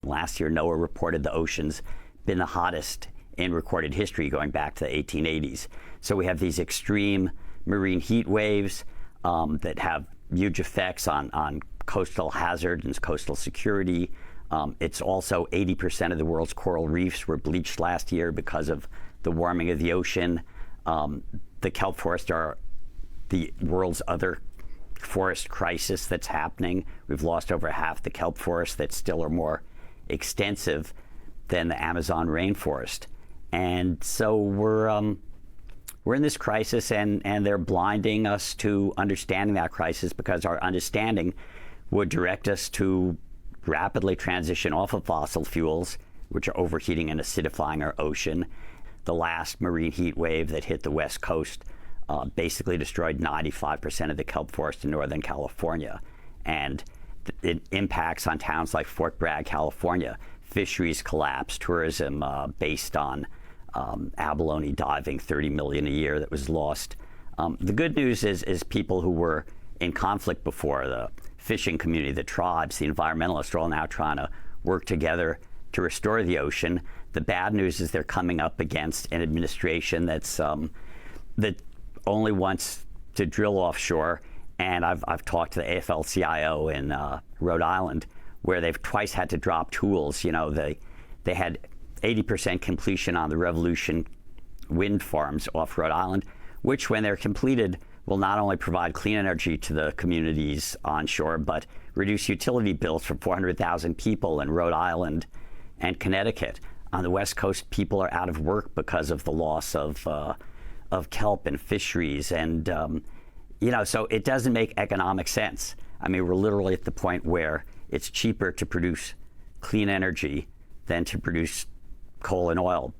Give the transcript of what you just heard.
Last year, NOAA reported the ocean's been the hottest in recorded history going back to the 1880s. So we have these extreme marine heat waves that have huge effects on coastal hazard and coastal security. It's also 80% of the world's coral reefs were bleached last year because of the warming of the ocean. The kelp forests are the world's other forest crisis that's happening. We've lost over half the kelp forests that still are more extensive than the Amazon rainforest. And so we're in this crisis, and they're blinding us to understanding that crisis, because our understanding would direct us to rapidly transition off of fossil fuels, which are overheating and acidifying our ocean. The last marine heat wave that hit the West Coast basically destroyed 95% of the kelp forest in Northern California. And it impacts on towns like Fort Bragg, California. Fisheries collapse, tourism based on abalone diving, 30 million a year that was lost. The good news is people who were in conflict before, the fishing community, the tribes, the environmentalists, are all now trying to work together to restore the ocean. The bad news is they're coming up against an administration that's that only wants to drill offshore. And I've talked to the AFL-CIO in Rhode Island, where they've twice had to drop tools. You know, they had 80% completion on the Revolution wind farms off Rhode Island, which, when they're completed, will not only provide clean energy to the communities onshore, but reduce utility bills for 400,000 people in Rhode Island and Connecticut. On the West Coast, people are out of work because of the loss of kelp and fisheries. And, so it doesn't make economic sense. I mean, we're literally at the point where it's cheaper to produce clean energy than to produce coal and oil.